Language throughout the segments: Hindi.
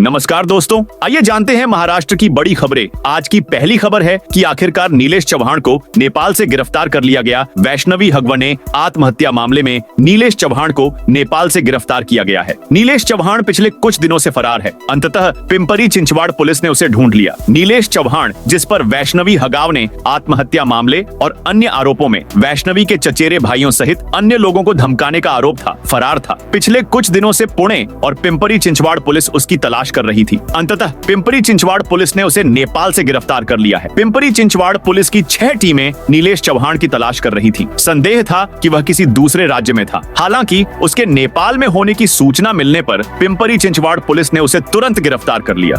नमस्कार दोस्तों, आइए जानते हैं महाराष्ट्र की बड़ी खबरें। आज की पहली खबर है कि आखिरकार नीलेश चौहान को नेपाल से गिरफ्तार कर लिया गया। वैष्णवी हगवने आत्महत्या मामले में नीलेश चौहान को नेपाल से गिरफ्तार किया गया है। नीलेश चौहान पिछले कुछ दिनों से फरार है। अंततः पिंपरी चिंचवाड़ पुलिस ने उसे ढूंढ लिया। नीलेश चौहान, जिस पर वैष्णवी हगाव ने आत्महत्या मामले और अन्य आरोपों में वैष्णवी के चचेरे भाइयों सहित अन्य लोगों को धमकाने का आरोप था, फरार था। पिछले कुछ दिनों से पुणे और पिंपरी चिंचवाड़ पुलिस उसकी तलाश कर रही थी। अंततः पिंपरी चिंचवाड़ पुलिस ने उसे नेपाल से गिरफ्तार कर लिया है। पिंपरी चिंचवाड़ पुलिस की 6 टीमें नीलेश चौहान की तलाश कर रही थी। संदेह था कि वह किसी दूसरे राज्य में था। हालांकि उसके नेपाल में होने की सूचना मिलने पर पिंपरी चिंचवाड़ पुलिस ने उसे तुरंत गिरफ्तार कर लिया।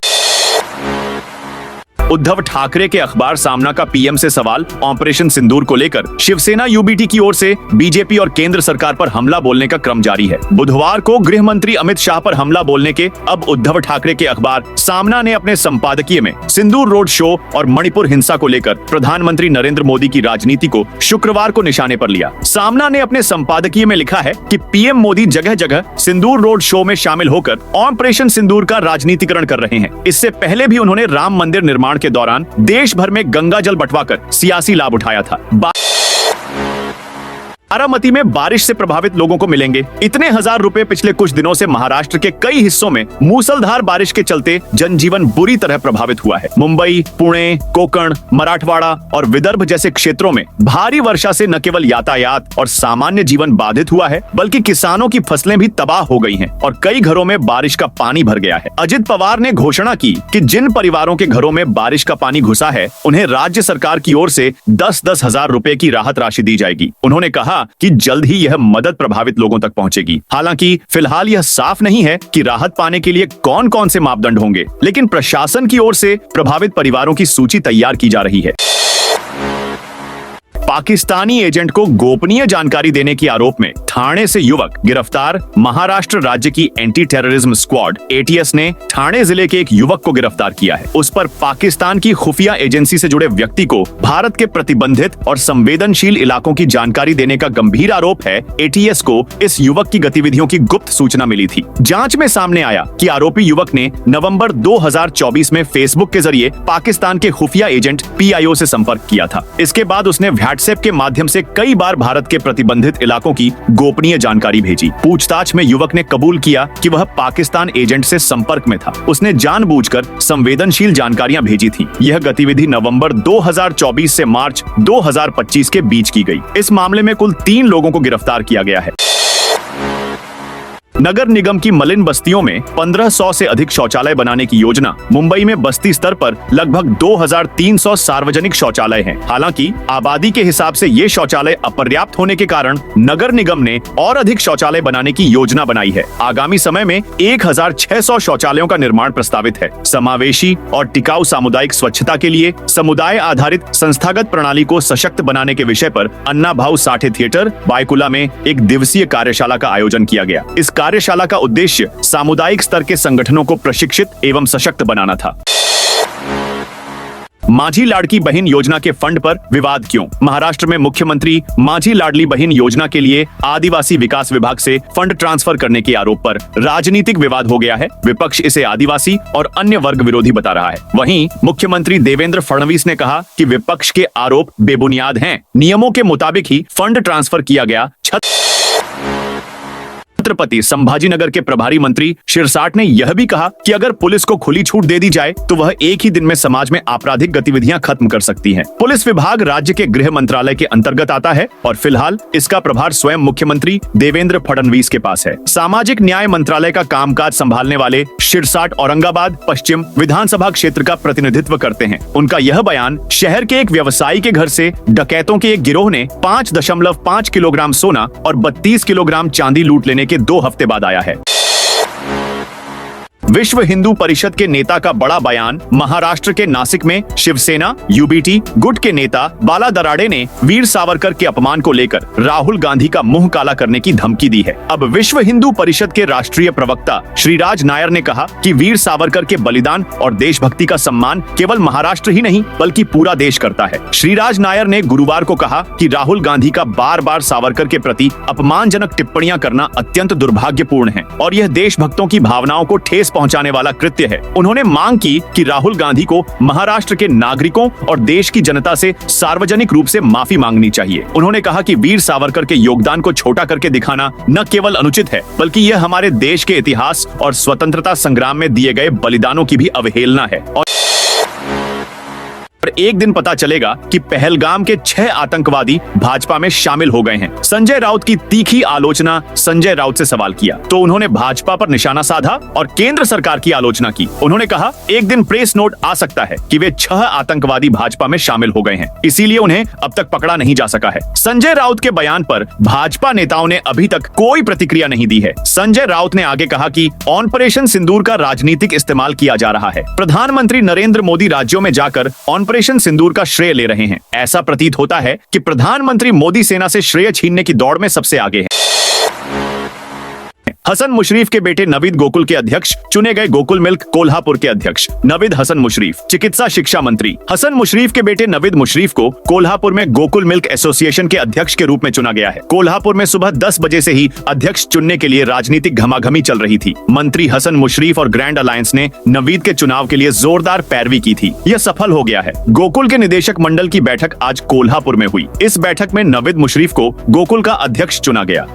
उद्धव ठाकरे के अखबार सामना का पीएम से सवाल। ऑपरेशन सिंदूर को लेकर शिवसेना यूबीटी की ओर से बीजेपी और केंद्र सरकार पर हमला बोलने का क्रम जारी है। बुधवार को गृह मंत्री अमित शाह पर हमला बोलने के अब उद्धव ठाकरे के अखबार सामना ने अपने संपादकीय में सिंदूर रोड शो और मणिपुर हिंसा को लेकर प्रधानमंत्री नरेंद्र मोदी की राजनीति को शुक्रवार को निशाने पर लिया। सामना ने अपने संपादकीय में लिखा है कि पीएम मोदी जगह जगह सिंदूर रोड शो में शामिल होकर ऑपरेशन सिंदूर का राजनीतिकरण कर रहे हैं। इससे पहले भी उन्होंने राम मंदिर निर्माण के दौरान देश भर में गंगा जल बंटवाकर सियासी लाभ उठाया था। बारामती में बारिश से प्रभावित लोगों को मिलेंगे इतने हजार रुपए। पिछले कुछ दिनों से महाराष्ट्र के कई हिस्सों में मूसलधार बारिश के चलते जनजीवन बुरी तरह प्रभावित हुआ है। मुंबई, पुणे, कोंकण, मराठवाड़ा और विदर्भ जैसे क्षेत्रों में भारी वर्षा से न केवल यातायात और सामान्य जीवन बाधित हुआ है, बल्कि किसानों की फसलें भी तबाह हो गई हैं और कई घरों में बारिश का पानी भर गया है। अजित पवार ने घोषणा की कि जिन परिवारों के घरों में बारिश का पानी घुसा है, उन्हें राज्य सरकार की ओर से 10-10 हजार रुपए की राहत राशि दी जाएगी। उन्होंने कहा कि जल्द ही यह मदद प्रभावित लोगों तक पहुंचेगी। हालांकि फिलहाल यह साफ नहीं है कि राहत पाने के लिए कौन कौन से मापदंड होंगे, लेकिन प्रशासन की ओर से प्रभावित परिवारों की सूची तैयार की जा रही है। पाकिस्तानी एजेंट को गोपनीय जानकारी देने के आरोप में ठाणे से युवक गिरफ्तार। महाराष्ट्र राज्य की एंटी टेररिज्म स्क्वाड एटीएस ने ठाणे जिले के एक युवक को गिरफ्तार किया है। उस पर पाकिस्तान की खुफिया एजेंसी से जुड़े व्यक्ति को भारत के प्रतिबंधित और संवेदनशील इलाकों की जानकारी देने का गंभीर आरोप है। एटीएस को इस युवक की गतिविधियों की गुप्त सूचना मिली थी। जांच में सामने आया कि आरोपी युवक ने नवंबर 2024 में फेसबुक के जरिए पाकिस्तान के खुफिया एजेंट पीआईओ से संपर्क किया था। इसके बाद उसने व्हाट्सएप के माध्यम से कई बार भारत के प्रतिबंधित इलाकों की गोपनीय जानकारी भेजी। पूछताछ में युवक ने कबूल किया कि वह पाकिस्तान एजेंट से संपर्क में था। उसने जानबूझकर संवेदनशील जानकारियां भेजी थी। यह गतिविधि नवंबर 2024 से मार्च 2025 के बीच की गई। इस मामले में कुल 3 लोगों को गिरफ्तार किया गया है। नगर निगम की मलिन बस्तियों में 1500 से अधिक शौचालय बनाने की योजना। मुंबई में बस्ती स्तर पर लगभग 2300 सार्वजनिक शौचालय हैं। हालांकि आबादी के हिसाब से ये शौचालय अपर्याप्त होने के कारण नगर निगम ने और अधिक शौचालय बनाने की योजना बनाई है। आगामी समय में 1600 शौचालयों का निर्माण प्रस्तावित है। समावेशी और टिकाऊ सामुदायिक स्वच्छता के लिए समुदाय आधारित संस्थागत प्रणाली को सशक्त बनाने के विषय पर अन्ना भाऊ साठे थिएटर बायकुला में एक दिवसीय कार्यशाला का आयोजन किया गया। इस कार्यशाला का उद्देश्य सामुदायिक स्तर के संगठनों को प्रशिक्षित एवं सशक्त बनाना था। माझी लाडली बहन योजना के फंड पर विवाद क्यों? महाराष्ट्र में मुख्यमंत्री माझी लाडली बहन योजना के लिए आदिवासी विकास विभाग से फंड ट्रांसफर करने के आरोप पर राजनीतिक विवाद हो गया है। विपक्ष इसे आदिवासी और अन्य वर्ग विरोधी बता रहा है। वहीं मुख्यमंत्री देवेंद्र फडणवीस ने कहा कि विपक्ष के आरोप बेबुनियाद हैं। नियमों के मुताबिक ही फंड ट्रांसफर किया गया। छत्रपति संभाजीनगर के प्रभारी मंत्री शिरसाट ने यह भी कहा कि अगर पुलिस को खुली छूट दे दी जाए तो वह एक ही दिन में समाज में आपराधिक गतिविधियां खत्म कर सकती है। पुलिस विभाग राज्य के गृह मंत्रालय के अंतर्गत आता है और फिलहाल इसका प्रभार स्वयं मुख्यमंत्री देवेंद्र फडणवीस के पास है। सामाजिक न्याय मंत्रालय का कामकाज संभालने वाले शिरसाट औरंगाबाद पश्चिम विधानसभा क्षेत्र का प्रतिनिधित्व करते हैं। उनका यह बयान शहर के एक व्यवसायी के घर से डकैतों के एक गिरोह ने 5.5 किलोग्राम सोना और 32 किलोग्राम चांदी लूट लेने के 2 हफ्ते बाद आया है। विश्व हिंदू परिषद के नेता का बड़ा बयान। महाराष्ट्र के नासिक में शिवसेना यूबीटी गुट के नेता बाला दराडे ने वीर सावरकर के अपमान को लेकर राहुल गांधी का मुंह काला करने की धमकी दी है। अब विश्व हिंदू परिषद के राष्ट्रीय प्रवक्ता श्रीराज नायर ने कहा कि वीर सावरकर के बलिदान और देशभक्ति का सम्मान केवल महाराष्ट्र ही नहीं बल्कि पूरा देश करता है। श्रीराज नायर ने गुरुवार को कहा कि राहुल गांधी का बार बार सावरकर के प्रति अपमानजनक टिप्पणियां करना अत्यंत दुर्भाग्यपूर्ण है और यह देशभक्तों की भावनाओं को ठेस पहुंचाने वाला कृत्य है। उन्होंने मांग की कि राहुल गांधी को महाराष्ट्र के नागरिकों और देश की जनता से सार्वजनिक रूप से माफी मांगनी चाहिए। उन्होंने कहा कि वीर सावरकर के योगदान को छोटा करके दिखाना न केवल अनुचित है, बल्कि यह हमारे देश के इतिहास और स्वतंत्रता संग्राम में दिए गए बलिदानों की भी अवहेलना है। और एक दिन पता चलेगा कि पहलगाम के 6 आतंकवादी भाजपा में शामिल हो गए हैं। संजय राउत की तीखी आलोचना। संजय राउत से सवाल किया तो उन्होंने भाजपा पर निशाना साधा और केंद्र सरकार की आलोचना की। उन्होंने कहा एक दिन प्रेस नोट आ सकता है कि वे 6 आतंकवादी भाजपा में शामिल हो गए हैं, इसीलिए उन्हें अब तक पकड़ा नहीं जा सका है। संजय राउत के बयान पर भाजपा नेताओं ने अभी तक कोई प्रतिक्रिया नहीं दी है। संजय राउत ने आगे कहा कि ऑपरेशन सिंदूर का राजनीतिक इस्तेमाल किया जा रहा है। प्रधानमंत्री नरेंद्र मोदी राज्यों में जाकर ऑपरेशन सिंदूर का श्रेय ले रहे हैं। ऐसा प्रतीत होता है कि प्रधानमंत्री मोदी सेना से श्रेय छीनने की दौड़ में सबसे आगे है। हसन मुशरीफ के बेटे नवीद गोकुल के अध्यक्ष चुने गए। गोकुल मिल्क कोल्हापुर के अध्यक्ष नवीद हसन मुशरीफ। चिकित्सा शिक्षा मंत्री हसन मुशरीफ के बेटे नवीद मुशरीफ को कोल्हापुर में गोकुल मिल्क एसोसिएशन के अध्यक्ष के रूप में चुना गया है। कोल्हापुर में सुबह 10 बजे से ही अध्यक्ष चुनने के लिए राजनीतिक घमाघमी चल रही थी। मंत्री हसन मुशरीफ और ग्रैंड अलायंस ने नवीद के चुनाव के लिए जोरदार पैरवी की थी। यह सफल हो गया है। गोकुल के निदेशक मंडल की बैठक आज कोल्हापुर में हुई। इस बैठक में नवीद मुशरीफ को गोकुल का अध्यक्ष चुना गया।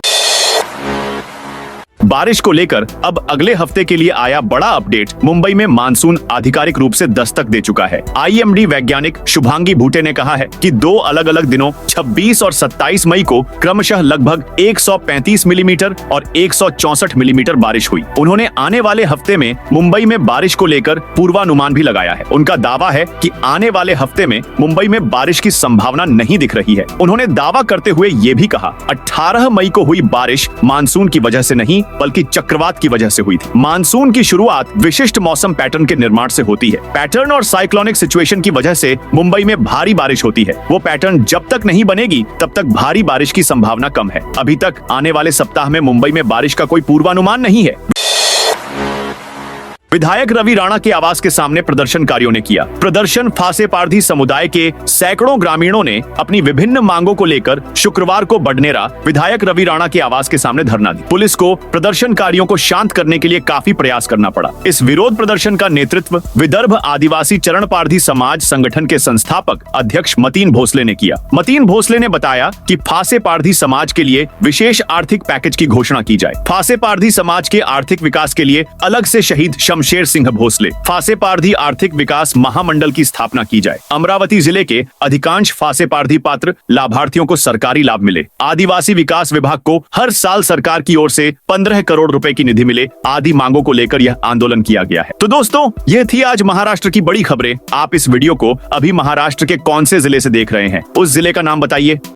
बारिश को लेकर अब अगले हफ्ते के लिए आया बड़ा अपडेट। मुंबई में मानसून आधिकारिक रूप से दस्तक दे चुका है। आईएमडी वैज्ञानिक शुभांगी भूटे ने कहा है कि 2 अलग अलग दिनों 26 और 27 मई को क्रमशः लगभग 135 मिलीमीटर और 164 मिलीमीटर बारिश हुई। उन्होंने आने वाले हफ्ते में मुंबई में बारिश को लेकर पूर्वानुमान भी लगाया है। उनका दावा है कि आने वाले हफ्ते में मुंबई में बारिश की संभावना नहीं दिख रही है। उन्होंने दावा करते हुए ये भी कहा 18 मई को हुई बारिश मानसून की वजह से नहीं बल्कि चक्रवात की वजह से हुई थी। मानसून की शुरुआत विशिष्ट मौसम पैटर्न के निर्माण से होती है। पैटर्न और साइक्लोनिक सिचुएशन की वजह से मुंबई में भारी बारिश होती है। वो पैटर्न जब तक नहीं बनेगी तब तक भारी बारिश की संभावना कम है। अभी तक आने वाले सप्ताह में मुंबई में बारिश का कोई पूर्वानुमान नहीं है। विधायक रवि राणा के आवास के सामने प्रदर्शनकारियों ने किया प्रदर्शन। फासे पारधी समुदाय के सैकड़ों ग्रामीणों ने अपनी विभिन्न मांगों को लेकर शुक्रवार को बडनेरा विधायक रवि राणा के आवास के सामने धरना दी। पुलिस को प्रदर्शनकारियों को शांत करने के लिए काफी प्रयास करना पड़ा। इस विरोध प्रदर्शन का नेतृत्व विदर्भ आदिवासी चरण पारधी समाज संगठन के संस्थापक अध्यक्ष मतीन भोसले ने किया। मतीन भोसले ने बताया कि फासे पारधी समाज के लिए विशेष आर्थिक पैकेज की घोषणा की जाए। फासे पारधी समाज के आर्थिक विकास के लिए अलग से शहीद शमशेर सिंह भोसले फासे पारधी आर्थिक विकास महामंडल की स्थापना की जाए। अमरावती जिले के अधिकांश फासे पारधी पात्र लाभार्थियों को सरकारी लाभ मिले। आदिवासी विकास विभाग को हर साल सरकार की ओर से 15 करोड़ रुपए की निधि मिले। आदि मांगों को लेकर यह आंदोलन किया गया है। तो दोस्तों, यह थी आज महाराष्ट्र की बड़ी खबरें। आप इस वीडियो को अभी महाराष्ट्र के कौन से जिले से देख रहे हैं, उस जिले का नाम बताइए।